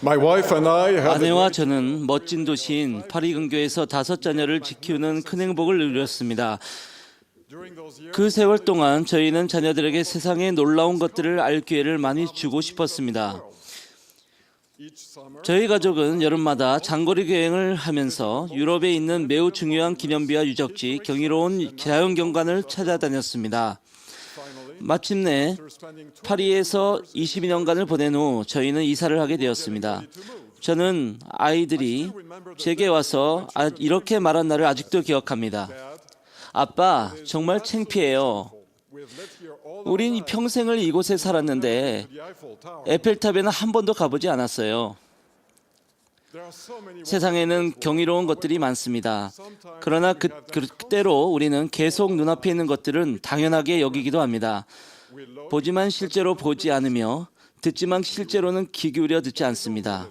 My wife and I had 아내와 저는 멋진 도시인 파리 근교에서 5자녀를 지키는 큰 행복을 누렸습니다. 그 세월 동안 저희는 자녀들에게 세상의 놀라운 것들을 알 기회를 많이 주고 싶었습니다. 저희 가족은 여름마다 장거리 여행을 하면서 유럽에 있는 매우 중요한 기념비와 유적지, 경이로운 자연경관을 찾아다녔습니다. 마침내 파리에서 22년간을 보낸 후 저희는 이사를 하게 되었습니다. 저는 아이들이 제게 와서 이렇게 말한 날을 아직도 기억합니다. 아빠, 정말 창피해요. 우린 평생을 이곳에 살았는데 에펠탑에는 한 번도 가보지 않았어요. 세상에는 경이로운 것들이 많습니다. 그러나 그때로 우리는 계속 눈앞에 있는 것들은 당연하게 여기기도 합니다. 보지만 실제로 보지 않으며 듣지만 실제로는 귀 기울여 듣지 않습니다.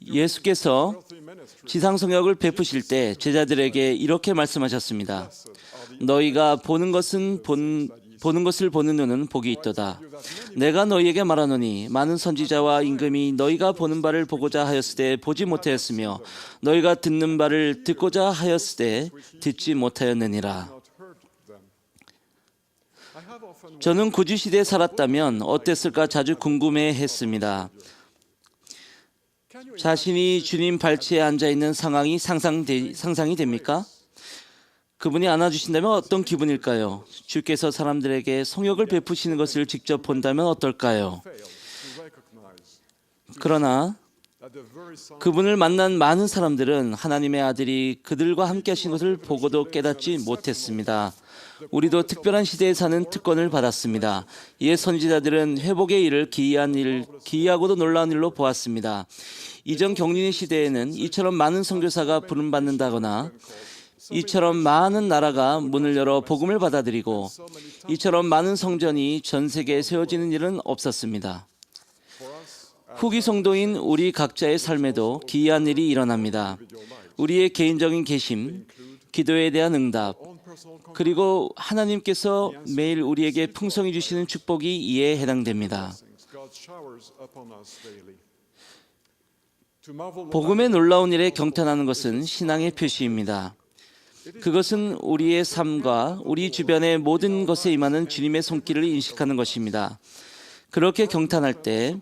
예수께서 지상성역을 베푸실 때 제자들에게 이렇게 말씀하셨습니다. 너희가 보는 것을 보는 눈은 복이 있도다. 내가 너희에게 말하노니 많은 선지자와 임금이 너희가 보는 바를 보고자 하였으되 보지 못하였으며 너희가 듣는 바를 듣고자 하였으되 듣지 못하였느니라. 저는 구주시대에 살았다면 어땠을까 자주 궁금해했습니다. 자신이 주님 발치에 앉아있는 상황이 상상이 됩니까? 그분이 안아주신다면 어떤 기분일까요? 주께서 사람들에게 성역을 베푸시는 것을 직접 본다면 어떨까요? 그러나 그분을 만난 많은 사람들은 하나님의 아들이 그들과 함께 하신 것을 보고도 깨닫지 못했습니다. 우리도 특별한 시대에 사는 특권을 받았습니다. 이에 선지자들은 회복의 일을 기이하고도 놀라운 일로 보았습니다. 이전 경륜의 시대에는 이처럼 많은 선교사가 부름받는다거나 이처럼 많은 나라가 문을 열어 복음을 받아들이고 이처럼 많은 성전이 전 세계에 세워지는 일은 없었습니다. 후기 성도인 우리 각자의 삶에도 기이한 일이 일어납니다. 우리의 개인적인 계심, 기도에 대한 응답, 그리고 하나님께서 매일 우리에게 풍성히 주시는 축복이 이에 해당됩니다. 복음의 놀라운 일에 경탄하는 것은 신앙의 표시입니다. 그것은 우리의 삶과 우리 주변의 모든 것에 임하는 주님의 손길을 인식하는 것입니다. 그렇게 경탄할 때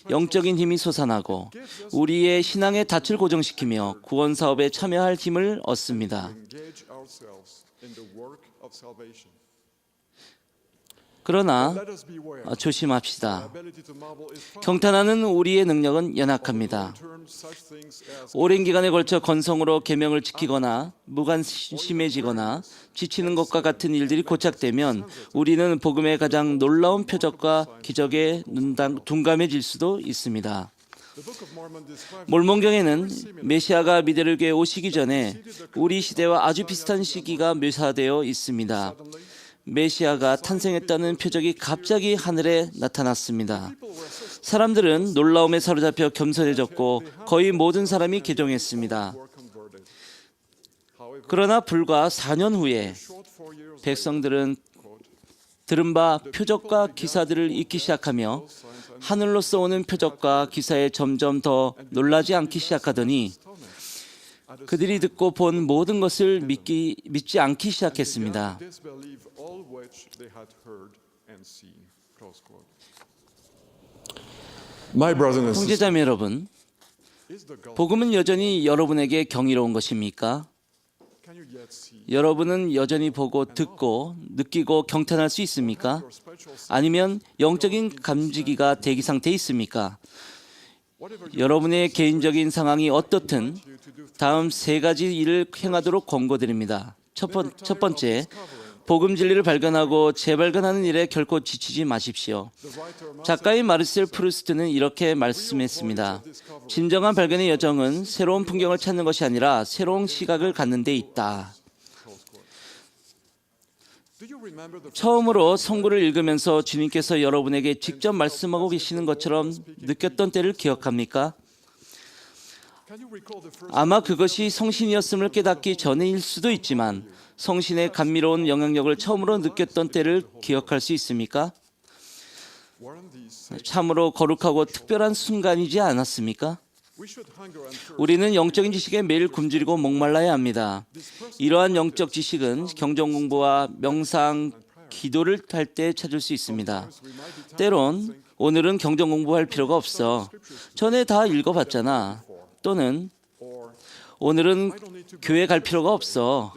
영적인 힘이 솟아나고 우리의 신앙의 닻을 고정시키며 구원 사업에 참여할 힘을 얻습니다. 그러나 조심합시다. 경탄하는 우리의 능력은 연약합니다. 오랜 기간에 걸쳐 건성으로 계명을 지키거나 무관심해지거나 지치는 것과 같은 일들이 고착되면 우리는 복음의 가장 놀라운 표적과 기적에 둔감해질 수도 있습니다. 몰몬경에는 메시아가 미데르교에 오시기 전에 우리 시대와 아주 비슷한 시기가 묘사되어 있습니다. 메시아가 탄생했다는 표적이 갑자기 하늘에 나타났습니다. 사람들은 놀라움에 사로잡혀 겸손해졌고 거의 모든 사람이 개종했습니다. 그러나 불과 4년 후에 백성들은 들은 바 표적과 기사들을 잊기 시작하며 하늘로서 오는 표적과 기사에 점점 더 놀라지 않기 시작하더니 그들이 듣고 본 모든 것을 믿지 않기 시작했습니다. 형제자매 여러분, 복음은 여전히 여러분에게 경이로운 것입니까? 여러분은 여전히 보고 듣고 느끼고 경탄할 수 있습니까? 아니면 영적인 감지기가 대기 상태에 있습니까? 여러분의 개인적인 상황이 어떻든 다음 3가지 일을 행하도록 권고드립니다. 첫 번째, 복음 진리를 발견하고 재발견하는 일에 결코 지치지 마십시오. 작가인 마르셀 프루스트는 이렇게 말씀했습니다. 진정한 발견의 여정은 새로운 풍경을 찾는 것이 아니라 새로운 시각을 갖는 데 있다. 처음으로 성구를 읽으면서 주님께서 여러분에게 직접 말씀하고 계시는 것처럼 느꼈던 때를 기억합니까? 아마 그것이 성신이었음을 깨닫기 전일 수도 있지만 성신의 감미로운 영향력을 처음으로 느꼈던 때를 기억할 수 있습니까? 참으로 거룩하고 특별한 순간이지 않았습니까? 우리는 영적인 지식에 매일 굶주리고 목말라야 합니다. 이러한 영적 지식은 경전 공부와 명상, 기도를 할 때 찾을 수 있습니다. 때론 오늘은 경전 공부할 필요가 없어. 전에 다 읽어봤잖아. 또는 오늘은 교회 갈 필요가 없어.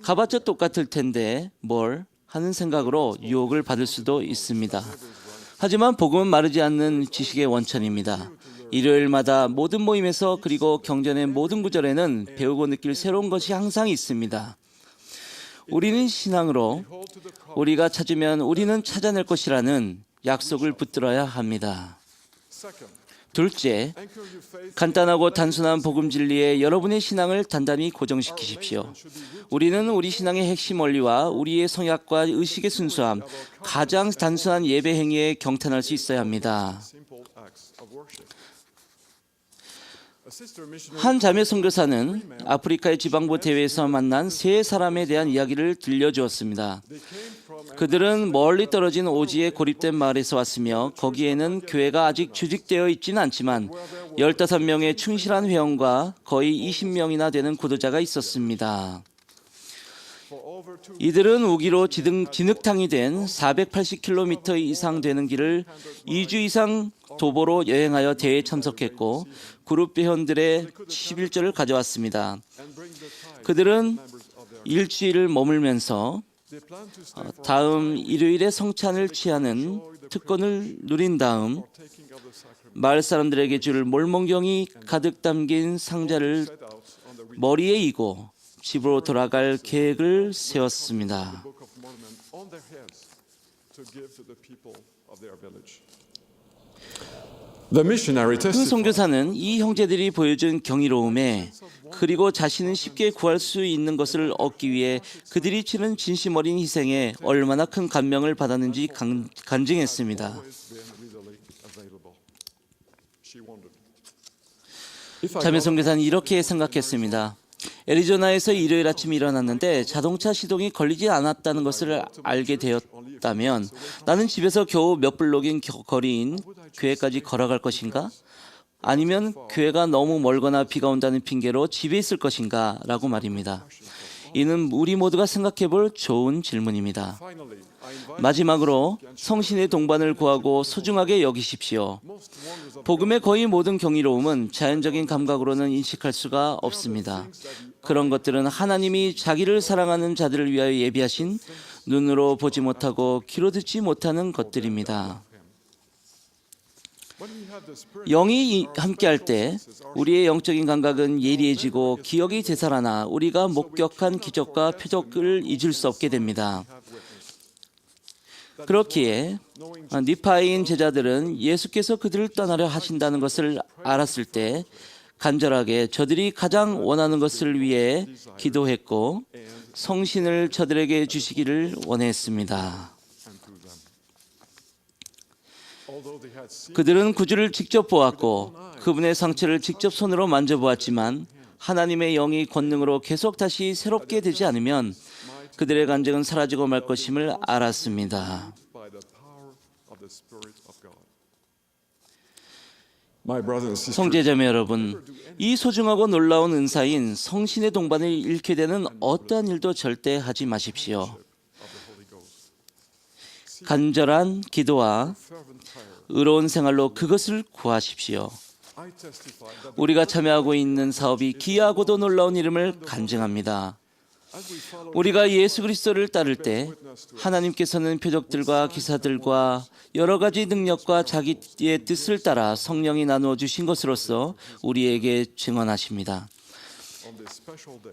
가봤자 똑같을 텐데 뭘 하는 생각으로 유혹을 받을 수도 있습니다. 하지만 복음은 마르지 않는 지식의 원천입니다. 일요일마다 모든 모임에서 그리고 경전의 모든 구절에는 배우고 느낄 새로운 것이 항상 있습니다. 우리는 신앙으로 우리가 찾으면 우리는 찾아낼 것이라는 약속을 붙들어야 합니다. 둘째, 간단하고 단순한 복음 진리에 여러분의 신앙을 단단히 고정시키십시오. 우리는 우리 신앙의 핵심 원리와 우리의 성약과 의식의 순수함, 가장 단순한 예배 행위에 경탄할 수 있어야 합니다. 한 자매 선교사는 아프리카의 지방부 대회에서 만난 세 사람에 대한 이야기를 들려주었습니다. 그들은 멀리 떨어진 오지에 고립된 마을에서 왔으며 거기에는 교회가 아직 조직되어 있지는 않지만 15명의 충실한 회원과 거의 20명이나 되는 구도자가 있었습니다. 이들은 우기로 진흙탕이 된 480km 이상 되는 길을 2주 이상 도보로 여행하여 대회에 참석했고 그룹 회원들의 11조를 가져왔습니다. 그들은 일주일을 머물면서 다음 일요일에 성찬을 취하는 특권을 누린 다음 마을 사람들에게 줄 몰몬경이 가득 담긴 상자를 머리에 이고 집으로 돌아갈 계획을 세웠습니다. 그 선교사는 이 형제들이 보여준 경이로움에 그리고 자신은 쉽게 구할 수 있는 것을 얻기 위해 그들이 치는 진심 어린 희생에 얼마나 큰 감명을 받았는지 간증했습니다. 자매 선교사는 이렇게 생각했습니다. 애리조나에서 일요일 아침 일어났는데 자동차 시동이 걸리지 않았다는 것을 알게 되었다면 나는 집에서 겨우 몇 블록인 거리인 교회까지 걸어갈 것인가? 아니면 교회가 너무 멀거나 비가 온다는 핑계로 집에 있을 것인가? 라고 말입니다. 이는 우리 모두가 생각해 볼 좋은 질문입니다. 마지막으로 성신의 동반을 구하고 소중하게 여기십시오. 복음의 거의 모든 경이로움은 자연적인 감각으로는 인식할 수가 없습니다. 그런 것들은 하나님이 자기를 사랑하는 자들을 위하여 예비하신 눈으로 보지 못하고 귀로 듣지 못하는 것들입니다. 영이 함께할 때 우리의 영적인 감각은 예리해지고 기억이 되살아나 우리가 목격한 기적과 표적을 잊을 수 없게 됩니다. 그렇기에 니파인 제자들은 예수께서 그들을 떠나려 하신다는 것을 알았을 때 간절하게 저들이 가장 원하는 것을 위해 기도했고 성신을 저들에게 주시기를 원했습니다. 그들은 구주를 직접 보았고 그분의 상처를 직접 손으로 만져보았지만 하나님의 영이 권능으로 계속 다시 새롭게 되지 않으면 그들의 간증은 사라지고 말 것임을 알았습니다. 성제자매 여러분, 이 소중하고 놀라운 은사인 성신의 동반을 잃게 되는 어떠한 일도 절대 하지 마십시오. 간절한 기도와 의로운 생활로 그것을 구하십시오. 우리가 참여하고 있는 사업이 기이하고도 놀라운 이름을 간증합니다. 우리가 예수 그리스도를 따를 때 하나님께서는 표적들과 기사들과 여러 가지 능력과 자기의 뜻을 따라 성령이 나누어 주신 것으로서 우리에게 증언하십니다.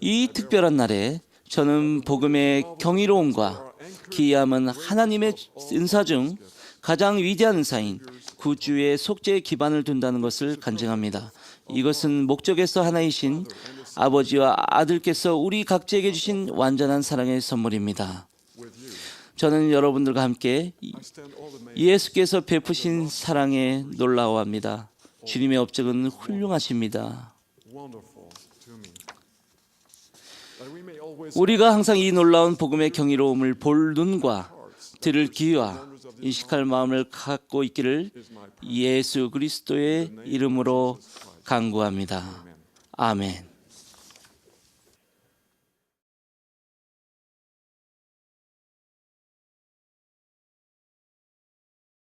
이 특별한 날에 저는 복음의 경이로움과 기이함은 하나님의 은사 중 가장 위대한 은사인 구주의 속죄의 기반을 둔다는 것을 간증합니다. 이것은 목적에서 하나이신 아버지와 아들께서 우리 각자에게 주신 완전한 사랑의 선물입니다. 저는 여러분들과 함께 예수께서 베푸신 사랑에 놀라워합니다. 주님의 업적은 훌륭하십니다. 우리가 항상 이 놀라운 복음의 경이로움을 볼 눈과 들을 귀와 인식할 마음을 갖고 있기를 예수 그리스도의 이름으로 간구합니다. 아멘.